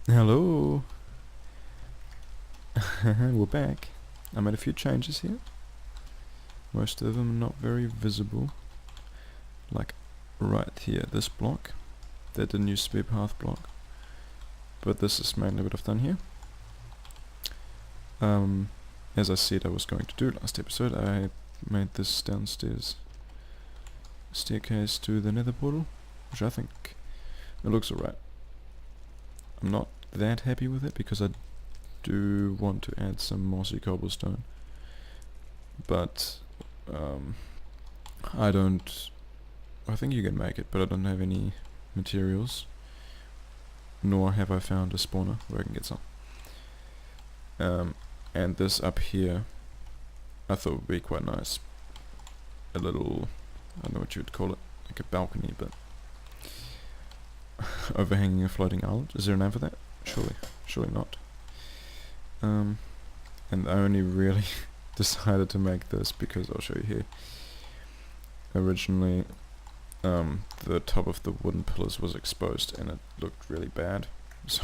Hello. We're back. I made a few changes here. Most of them not very visible. Like right here, this block. That didn't used to be a path block. But this is mainly what I've done here. As I said I was going to do last episode, I made this downstairs staircase to the nether portal, which I think it looks alright. I'm not that happy with it because I do want to add some mossy cobblestone, but I think you can make it, but I don't have any materials, nor have I found a spawner where I can get some. And this up here I thought would be quite nice. A little, I don't know what you would call it, like a balcony, but overhanging a floating island. Is there a name for that? Surely not. And I only really decided to make this because I'll show you here. Originally, the top of the wooden pillars was exposed and it looked really bad. So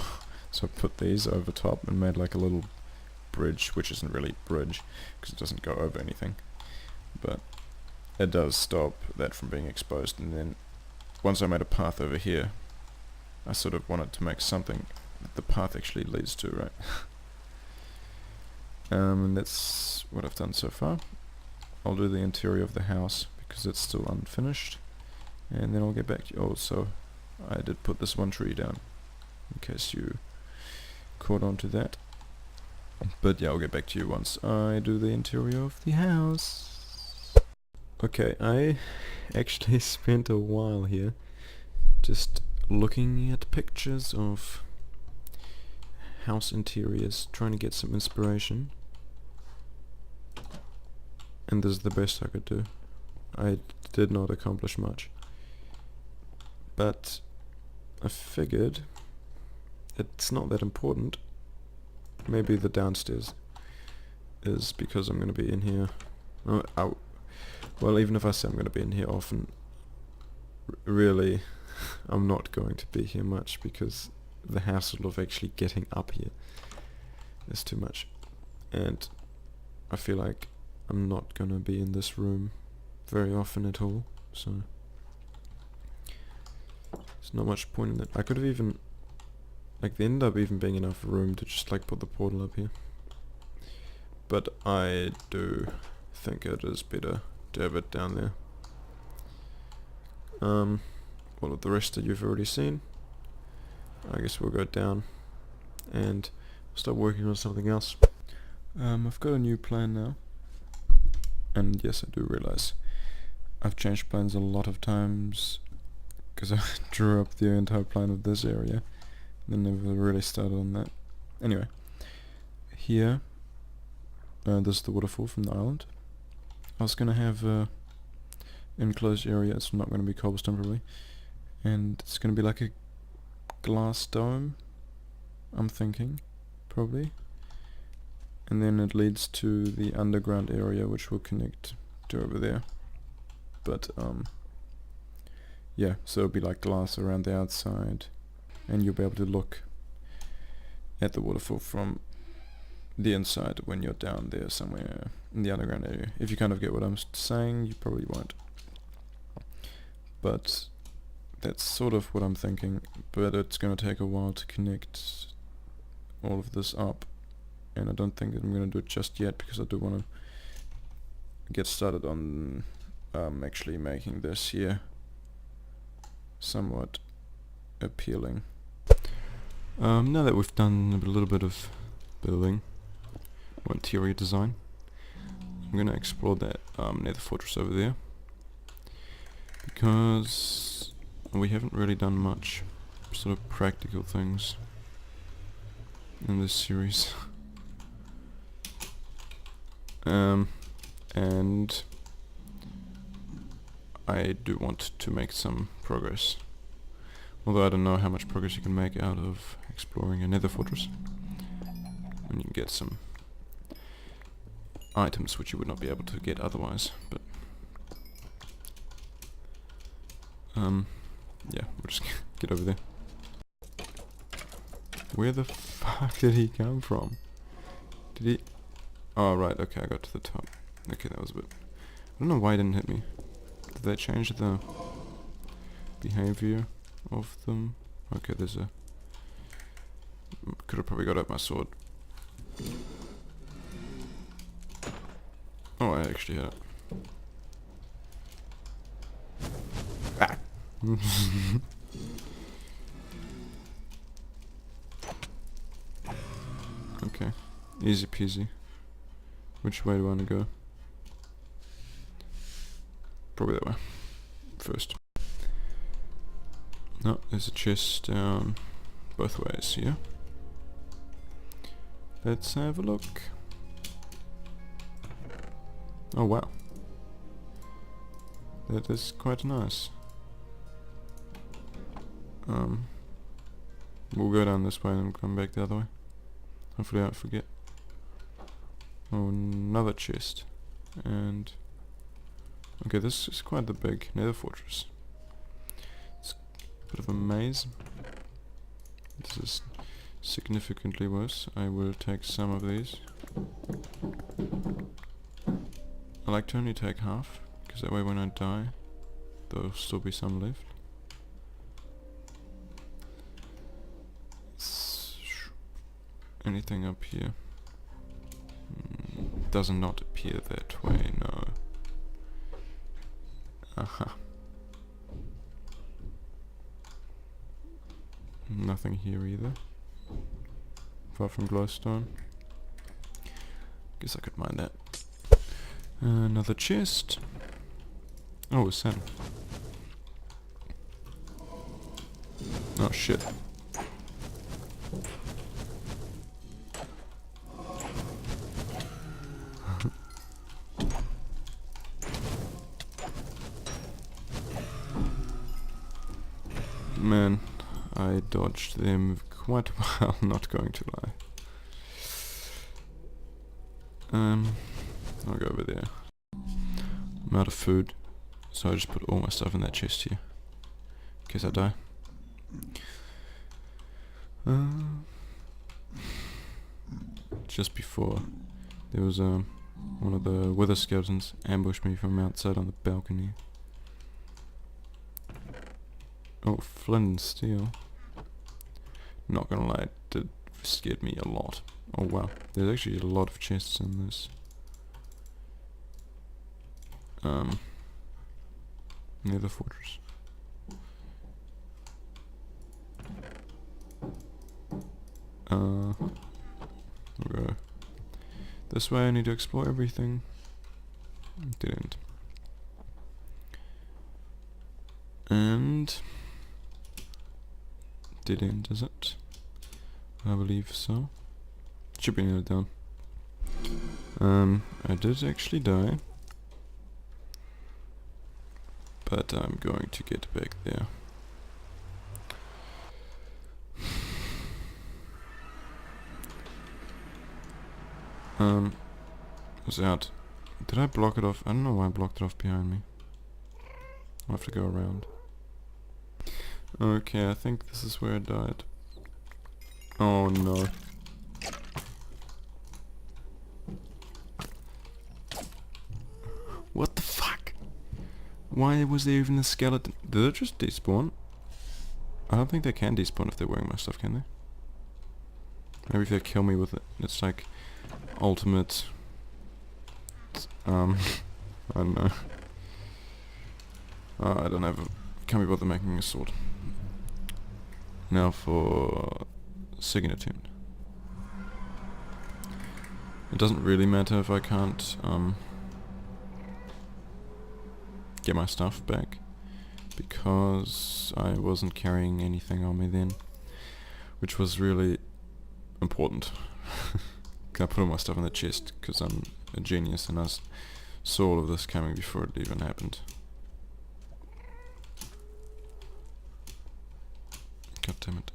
I put these over top and made like a little bridge, which isn't really a bridge because it doesn't go over anything, but it does stop that from being exposed. And then once I made a path over here, I sort of wanted to make something that the path actually leads to, right? And that's what I've done so far. I'll do the interior of the house because it's still unfinished, and then I'll get back to you. Also, I did put this one tree down in case you caught on to that. But yeah, I'll get back to you once I do the interior of the house. Okay, I actually spent a while here just looking at pictures of house interiors, trying to get some inspiration. And this is the best I could do. I did not accomplish much. But I figured it's not that important. Maybe the downstairs is because I'm going to be in here. Well, even if I say I'm going to be in here often, really, I'm not going to be here much because the hassle of actually getting up here is too much. And I feel like I'm not going to be in this room very often at all, so there's not much point in it. I could have even, like, there ended up even being enough room to just like put the portal up here, but I do think it is better to have it down there. Well, the rest that you've already seen. I guess we'll go down and start working on something else. I've got a new plan now, and yes, I do realize I've changed plans a lot of times because I drew up the entire plan of this area and never really started on that. Anyway, here, this is the waterfall from the island. I was gonna have a enclosed area. It's not gonna be cobblestone probably, and it's gonna be like a glass dome, I'm thinking, probably. And then it leads to the underground area which will connect to over there. But yeah, so it'll be like glass around the outside, and you'll be able to look at the waterfall from the inside when you're down there somewhere in the underground area. If you kind of get what I'm saying, you probably won't. But that's sort of what I'm thinking, but it's going to take a while to connect all of this up, and I don't think that I'm going to do it just yet because I do want to get started on actually making this here somewhat appealing. Now that we've done a little bit of building or interior design, I'm going to explore that nether fortress over there because we haven't really done much sort of practical things in this series. And I do want to make some progress, although I don't know how much progress you can make out of exploring a nether fortress, and you can get some items which you would not be able to get otherwise. But yeah, we'll just get over there. Where the fuck did he come from? Did he... Oh, right, okay, I got to the top. Okay, that was a bit... I don't know why it didn't hit me. Did they change the behavior of them? Okay, there's a... Could have probably got out my sword. Oh, I actually hit it. Ah! Okay, easy peasy. Which way do I want to go? Probably that way. First. No, there's a chest down both ways here. Let's have a look. Oh wow. That is quite nice. We'll go down this way and come back the other way. Hopefully I don't forget. Oh, another chest. And... okay, this is quite the big nether fortress. It's a bit of a maze. This is significantly worse. I will take some of these. I like to only take half, because that way when I die, there'll still be some left. Anything up here? Does not appear that way, no. Aha. Nothing here either. Far from glowstone. Guess I could mine that. Another chest. Oh, a saddle. Oh shit. Man, I dodged them quite well, not going to lie. I'll go over there. I'm out of food, so I just put all my stuff in that chest here, in case I die. Just before, there was one of the wither skeletons ambushed me from outside on the balcony. Oh, flint and steel. Not gonna lie, it did scared me a lot. Oh wow, there's actually a lot of chests in this. Near the fortress. We'll go this way. I need to explore everything. Didn't. And didn't, is it? I believe so. Should be nearly done. I did actually die, but I'm going to get back there. Was out. Did I block it off? I don't know why I blocked it off behind me. I'll have to go around. Okay, I think this is where I died. Oh no. What the fuck? Why was there even a skeleton? Did it just despawn? I don't think they can despawn if they're wearing my stuff, can they? Maybe if they kill me with it, it's like ultimate. I don't know. I don't have. Can't be bothered making a sword. Now for second attempt. It doesn't really matter if I can't get my stuff back, because I wasn't carrying anything on me then, which was really important. I put all my stuff in the chest because I'm a genius and I saw all of this coming before it even happened. God damn it.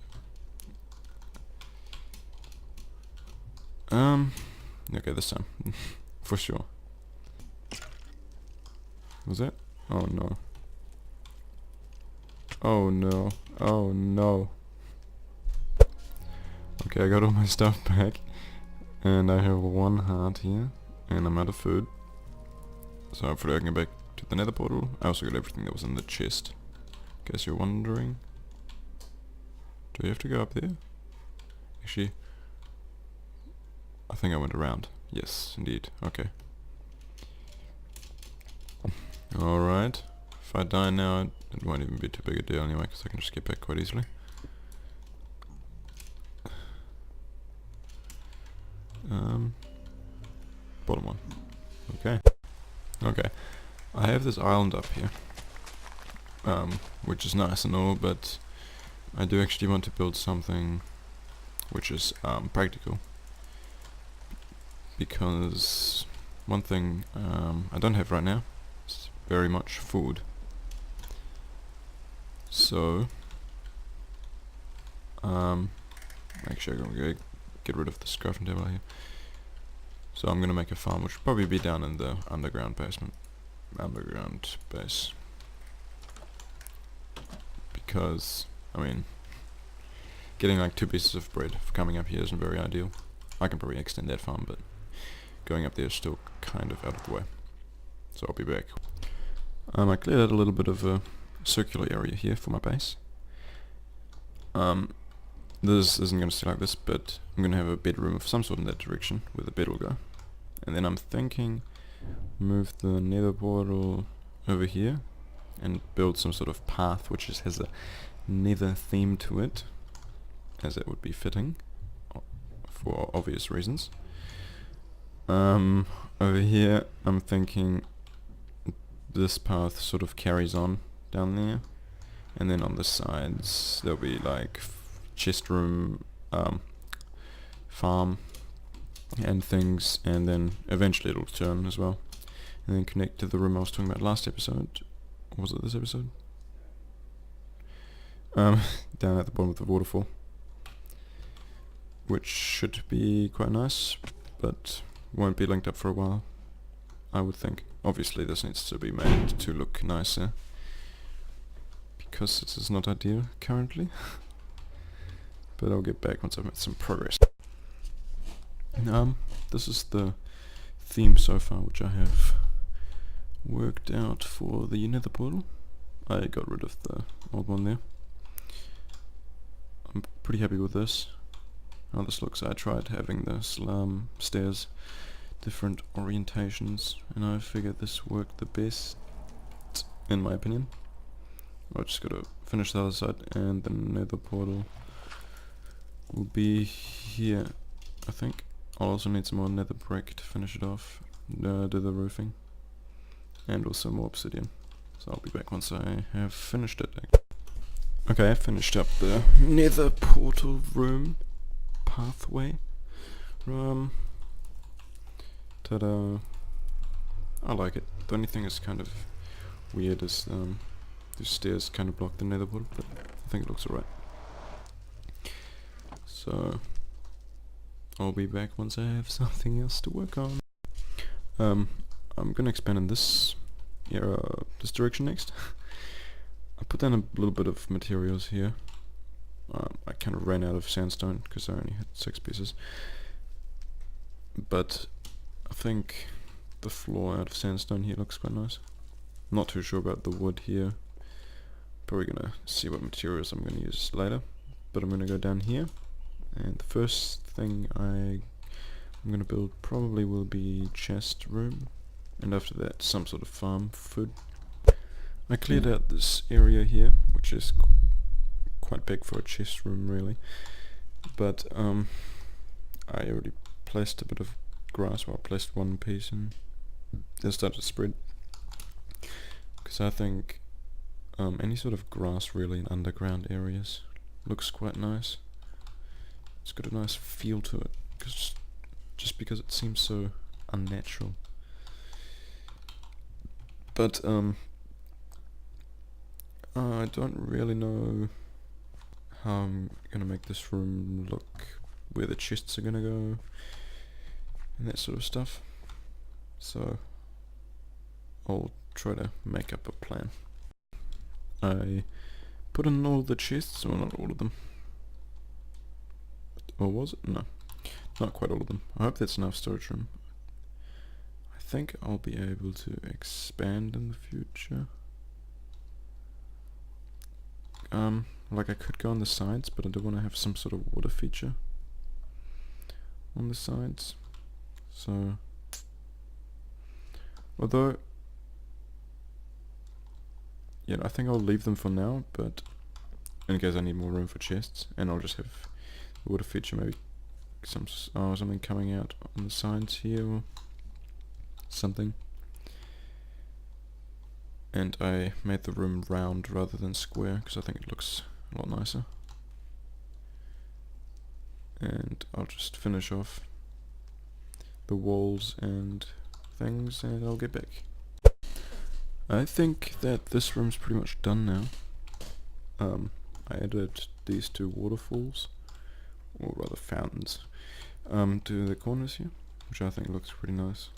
Okay, this time. For sure. Was that? Oh no. Oh no. Oh no. Okay, I got all my stuff back, and I have 1 heart here, and I'm out of food. So hopefully I can go back to the nether portal. I also got everything that was in the chest. In case you're wondering. Do we have to go up there? Actually, I think I went around. Yes, indeed. Okay. Alright. If I die now, it won't even be too big a deal anyway, because I can just get back quite easily. Bottom one. Okay. Okay. I have this island up here. Which is nice and all, but I do actually want to build something which is practical. Because one thing I don't have right now is very much food. So actually I'm gonna get rid of this crafting table here. So I'm gonna make a farm, which will probably be down in the underground base. Because, I mean, getting like 2 pieces of bread for coming up here isn't very ideal. I can probably extend that farm, but going up there is still kind of out of the way. So I'll be back. I cleared out a little bit of a circular area here for my base. This isn't going to stay like this, but I'm going to have a bedroom of some sort in that direction where the bed will go. And then I'm thinking move the nether portal over here and build some sort of path which just has a nether theme to it, as it would be fitting for obvious reasons. Over here I'm thinking this path sort of carries on down there, and then on the sides there'll be like chest room, farm and things, and then eventually it'll turn as well and then connect to the room I was talking about last episode. Or was it this episode? Down at the bottom of the waterfall, which should be quite nice, but won't be linked up for a while, I would think. Obviously this needs to be made to look nicer, because this is not ideal currently. But I'll get back once I've made some progress. This is the theme so far, which I have worked out for the nether portal. I got rid of the old one there. I'm pretty happy with this. How this looks. I tried having the stairs different orientations, and I figured this worked the best, in my opinion. I just gotta finish the other side, and the nether portal will be here, I think. I'll also need some more nether brick to finish it off, do the roofing, and also more obsidian. So I'll be back once I have finished it. Okay, I finished up the nether portal room pathway. Ta-da! I like it. The only thing that's kind of weird is the stairs kind of block the nether portal, but I think it looks alright. So I'll be back once I have something else to work on. I'm gonna expand in this this direction next. I put down a little bit of materials here. I kind of ran out of sandstone because I only had 6 pieces. But I think the floor out of sandstone here looks quite nice. Not too sure about the wood here. Probably gonna see what materials I'm gonna use later. But I'm gonna go down here, and the first thing I'm gonna build probably will be chest room, and after that some sort of farm food. I cleared out this area here, which is quite big for a chest room really, but I already placed a bit of grass. Well, I placed 1 piece and it started to spread, because I think any sort of grass really in underground areas looks quite nice. It's got a nice feel to it, just because it seems so unnatural. But I don't really know how I'm gonna make this room look, where the chests are gonna go, and that sort of stuff. So I'll try to make up a plan. I put in all the chests, well, not all of them, Or was it? No. Not quite all of them. I hope that's enough storage room. I think I'll be able to expand in the future. Like I could go on the sides, but I do want to have some sort of water feature on the sides. So, although, yeah, I think I'll leave them for now, but in case I need more room for chests, and I'll just have the water feature, maybe something coming out on the sides here or something. And I made the room round rather than square because I think it looks a lot nicer. And I'll just finish off the walls and things and I'll get back. I think that this room's pretty much done now. I added these two waterfalls, or rather fountains, to the corners here, which I think looks pretty nice.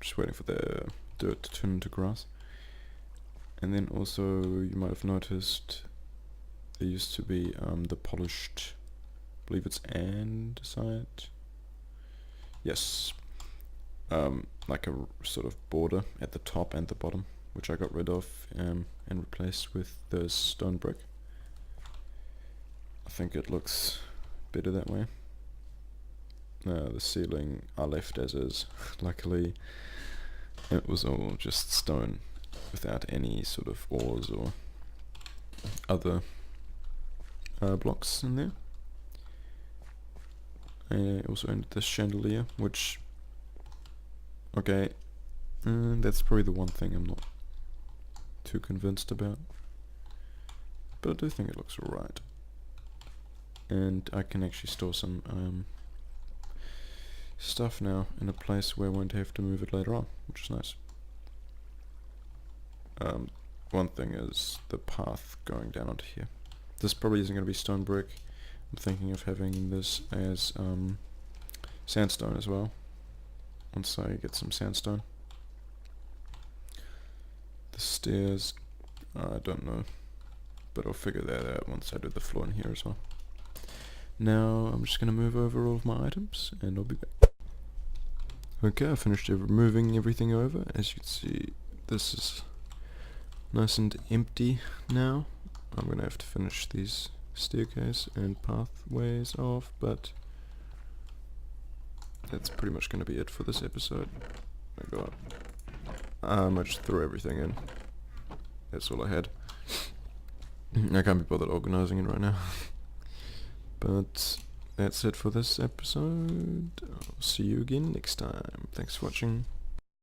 Just waiting for the dirt to turn into grass. And then also you might have noticed there used to be the polished, I believe it's andesite. Yes. Like a sort of border at the top and the bottom, which I got rid of and replaced with the stone brick. I think it looks better that way. The ceiling I left as is. Luckily it was all just stone without any sort of ores or other blocks in there. I also ended this chandelier, which, okay, that's probably the one thing I'm not too convinced about, but I do think it looks alright. And I can actually store some stuff now in a place where I won't have to move it later on, which is nice. One thing is the path going down onto here. This probably isn't going to be stone brick. I'm thinking of having this as sandstone as well, once I get some sandstone. The stairs, I don't know, but I'll figure that out once I do the floor in here as well. Now I'm just going to move over all of my items and I'll be back. Okay, I finished moving everything over. As you can see, this is nice and empty now. I'm going to have to finish these staircase and pathways off, but that's pretty much going to be it for this episode. Oh god. I just threw everything in. That's all I had. I can't be bothered organising it right now. But that's it for this episode. I'll see you again next time. Thanks for watching.